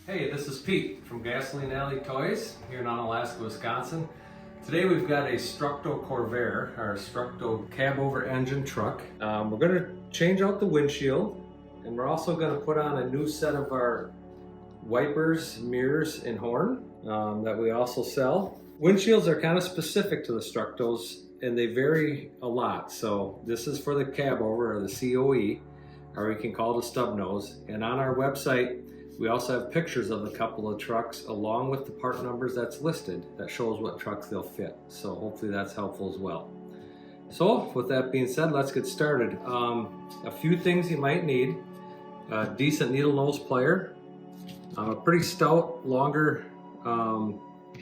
Hey, this is Pete from Gasoline Alley Toys here in Onalaska, Wisconsin. Today we've got a Structo Corvair, our Structo Cab over engine truck. We're going to change out the windshield, and we're also going to put on a new set of our wipers, mirrors, and horn that we also sell. Windshields are kind of specific to the Structos, and they vary a lot. So this is for the cab over, or the COE, or we can call it a stub nose. And on our website, we also have pictures of a couple of trucks along with the part numbers that's listed that shows what trucks they'll fit. So hopefully that's helpful as well. So with that being said, let's get started. A few things you might need: a decent needle nose plier, a pretty stout, longer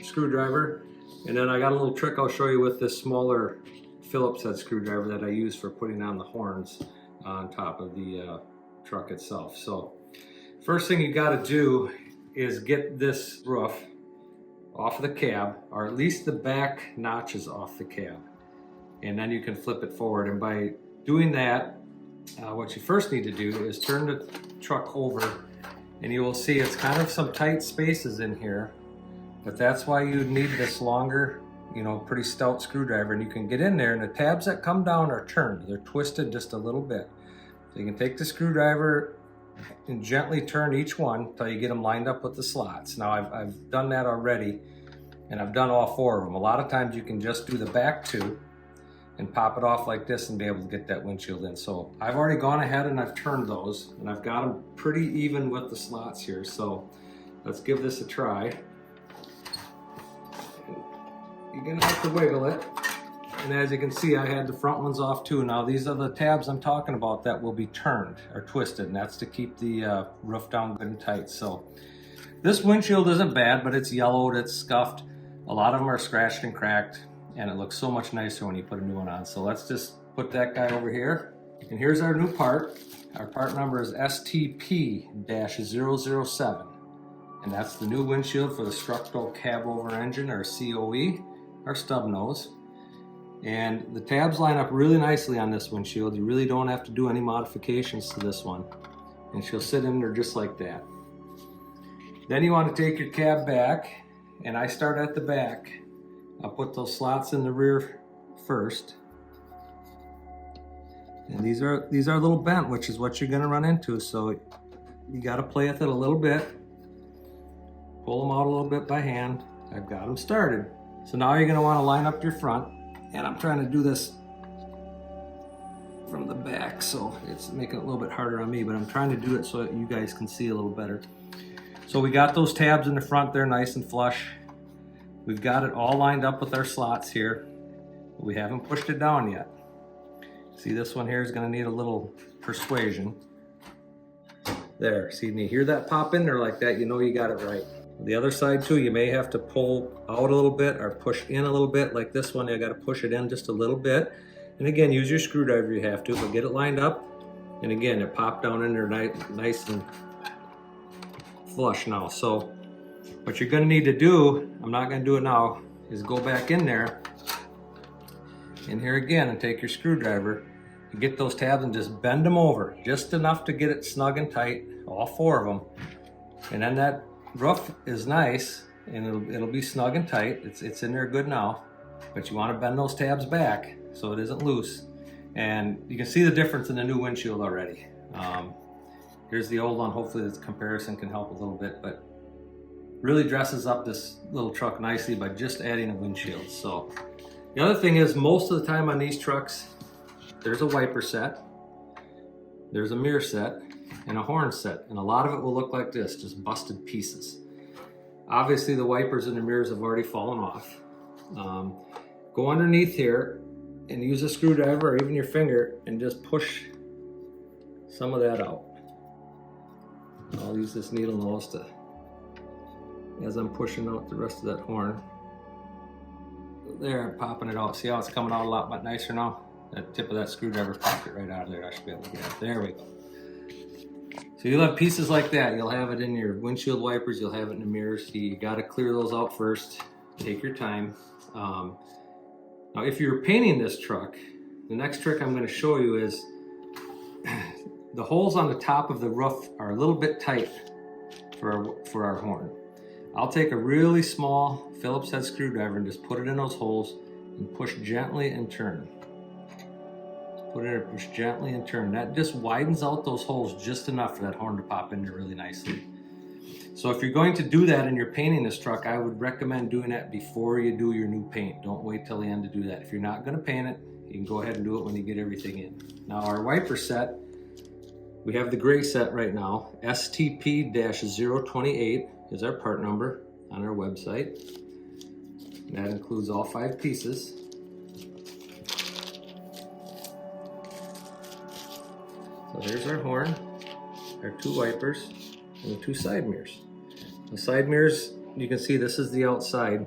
screwdriver, and then I got a little trick I'll show you with this smaller Phillips head screwdriver that I use for putting on the horns on top of the truck itself. So first thing you got to do is get this roof off of the cab, or at least the back notches off the cab, and then you can flip it forward. And by doing that, what you first need to do is turn the truck over, and you will see it's kind of some tight spaces in here, but that's why you need this longer, pretty stout screwdriver, and you can get in there, and the tabs that come down are turned. They're twisted just a little bit. So you can take the screwdriver and gently turn each one until you get them lined up with the slots. Now I've done that already, and I've done all four of them. A lot of times you can just do the back two and pop it off like this and be able to get that windshield in. So I've already gone ahead and I've turned those, and I've got them pretty even with the slots here. So let's give this a try. You're gonna have to wiggle it. And as you can see, I had the front ones off too. Now these are the tabs I'm talking about that will be turned or twisted, and that's to keep the roof down good and tight. So this windshield isn't bad, but it's yellowed, it's scuffed. A lot of them are scratched and cracked, and it looks so much nicer when you put a new one on. So let's just put that guy over here. And here's our new part. Our part number is STP-007. And that's the new windshield for the Structo Cab over engine, or COE, our stub nose. And the tabs line up really nicely on this windshield. You really don't have to do any modifications to this one. And she'll sit in there just like that. Then you want to take your cab back, and I start at the back. I'll put those slots in the rear first. And these are a little bent, which is what you're going to run into. So you got to play with it a little bit. Pull them out a little bit by hand. I've got them started. So now you're going to want to line up your front. And I'm trying to do this from the back, so it's making it a little bit harder on me, but I'm trying to do it so that you guys can see a little better. So we got those tabs in the front there nice and flush. We've got it all lined up with our slots here, but we haven't pushed it down yet. See, this one here is going to need a little persuasion. There, see, you hear that pop in there like that, you know you got it right. The other side too, you may have to pull out a little bit or push in a little bit. Like this one, you got to push it in just a little bit. And again, use your screwdriver if you have to, but get it lined up. And again, it popped down in there nice and flush now. So what you're going to need to do, I'm not going to do it now, is go back in there, in here again, and take your screwdriver and get those tabs and just bend them over just enough to get it snug and tight, all four of them. And then that roof is nice, and it'll be snug and tight. It's in there good now, but you want to bend those tabs back so it isn't loose. And you can see the difference in the new windshield already. Here's the old one. Hopefully this comparison can help a little bit, but really dresses up this little truck nicely by just adding a windshield. So the other thing is, most of the time on these trucks, there's a wiper set, there's a mirror set, and a horn set, and a lot of it will look like this, just busted pieces. Obviously the wipers and the mirrors have already fallen off. Go underneath here and use a screwdriver or even your finger and just push some of that out. I'll use this needle nose to, as I'm pushing out the rest of that horn. There, I'm popping it out. See how it's coming out a lot nicer now? That tip of that screwdriver popped it right out of there. I should be able to get it. There we go. So you'll have pieces like that. You'll have it in your windshield wipers. You'll have it in the mirrors. You got to clear those out first. Take your time. Now, if you're painting this truck, the next trick I'm going to show you is the holes on the top of the roof are a little bit tight for our horn. I'll take a really small Phillips head screwdriver and just put it in those holes and push gently and turn. Put it in, push gently and turn. That just widens out those holes just enough for that horn to pop in there really nicely. So if you're going to do that and you're painting this truck, I would recommend doing that before you do your new paint. Don't wait till the end to do that. If you're not going to paint it, you can go ahead and do it when you get everything in. Now our wiper set, we have the gray set right now. STP-028 is our part number on our website. That includes all 5 pieces. So here's our horn, our 2 wipers, and the 2 side mirrors. The side mirrors, you can see this is the outside,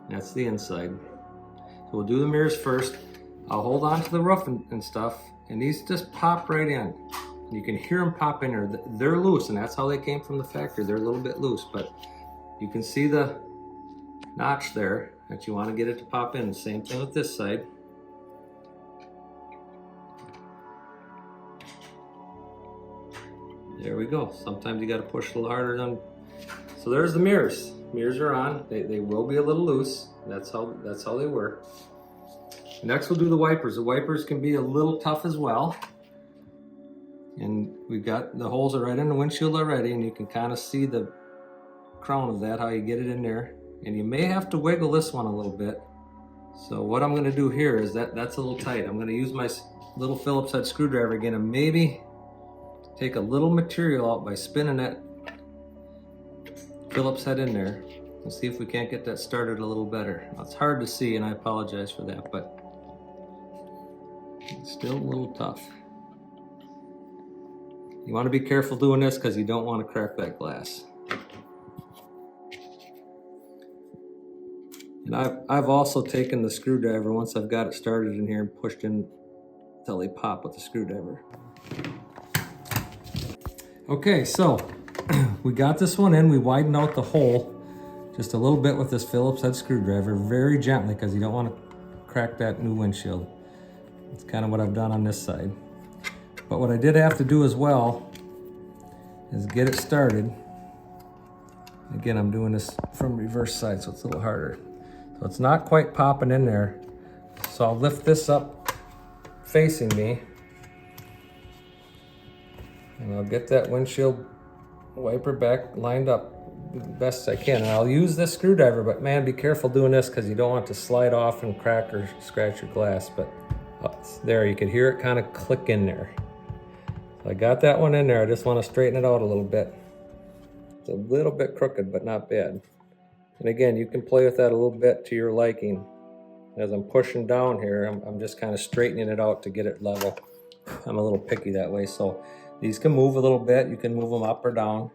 that's the inside. So we'll do the mirrors first. I'll hold on to the roof and stuff, and these just pop right in. You can hear them pop in there. They're loose, and that's how they came from the factory. They're a little bit loose, but you can see the notch there that you want to get it to pop in. Same thing with this side. There we go. Sometimes you got to push a little harder on. So there's the mirrors. Mirrors are on. They will be a little loose. That's how they work. Next we'll do the wipers. The wipers can be a little tough as well. And we've got the holes are right in the windshield already, and you can kind of see the crown of that, how you get it in there. And you may have to wiggle this one a little bit. So what I'm going to do here is that's a little tight. I'm going to use my little Phillips head screwdriver again and maybe take a little material out by spinning that Phillips head in there and see if we can't get that started a little better. Now, it's hard to see, and I apologize for that, but it's still a little tough. You want to be careful doing this because you don't want to crack that glass. And I've also taken the screwdriver once I've got it started in here and pushed in until they pop with the screwdriver. Okay, so we got this one in. We widened out the hole just a little bit with this Phillips head screwdriver, very gently, because you don't want to crack that new windshield. That's kind of what I've done on this side. But what I did have to do as well is get it started. Again, I'm doing this from reverse side, so it's a little harder. So it's not quite popping in there. So I'll lift this up facing me, and I'll get that windshield wiper back lined up the best I can. And I'll use this screwdriver, but man, be careful doing this because you don't want to slide off and crack or scratch your glass. But there, you could hear it kind of click in there. So I got that one in there. I just want to straighten it out a little bit. It's a little bit crooked, but not bad. And again, you can play with that a little bit to your liking. As I'm pushing down here, I'm just kind of straightening it out to get it level. I'm a little picky that way, so these can move a little bit. You can move them up or down.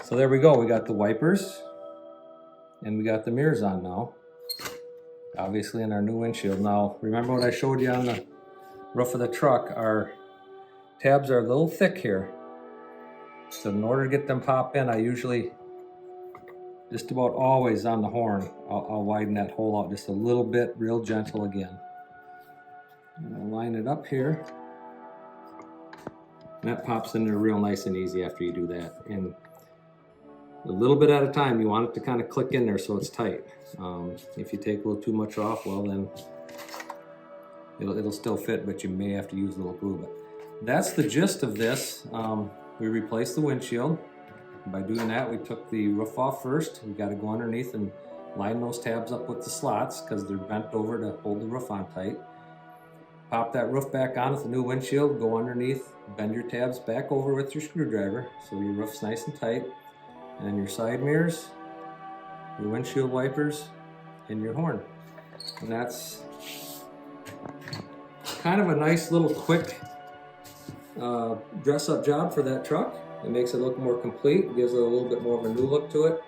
So there we go. We got the wipers, and we got the mirrors on now. Obviously in our new windshield. Now, remember what I showed you on the roof of the truck? Our tabs are a little thick here. So in order to get them pop in, I usually, just about always on the horn, I'll widen that hole out just a little bit, real gentle again. And I'll line it up here. And that pops in there real nice and easy after you do that. And a little bit at a time, you want it to kind of click in there so it's tight. If you take a little too much off, well then it'll still fit, but you may have to use a little glue. But that's the gist of this. We replaced the windshield. By doing that, we took the roof off first. We got to go underneath and line those tabs up with the slots because they're bent over to hold the roof on tight. Pop that roof back on with the new windshield, go underneath, bend your tabs back over with your screwdriver so your roof's nice and tight. And then your side mirrors, your windshield wipers, and your horn. And that's kind of a nice little quick dress-up job for that truck. It makes it look more complete, it gives it a little bit more of a new look to it.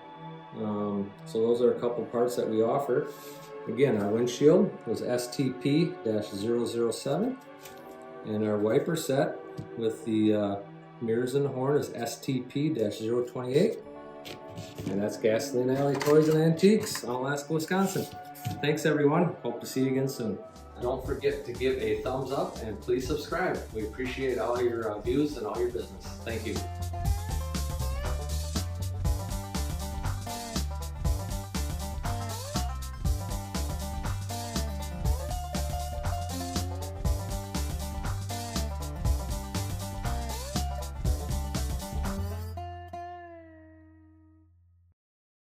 So those are a couple parts that we offer. Again, our windshield was STP-007, and our wiper set with the mirrors and the horn is STP-028. And that's Gasoline Alley Toys and Antiques, Onalaska, Wisconsin. Thanks everyone, hope to see you again soon. Don't forget to give a thumbs up and please subscribe. We appreciate all your views and all your business. Thank you.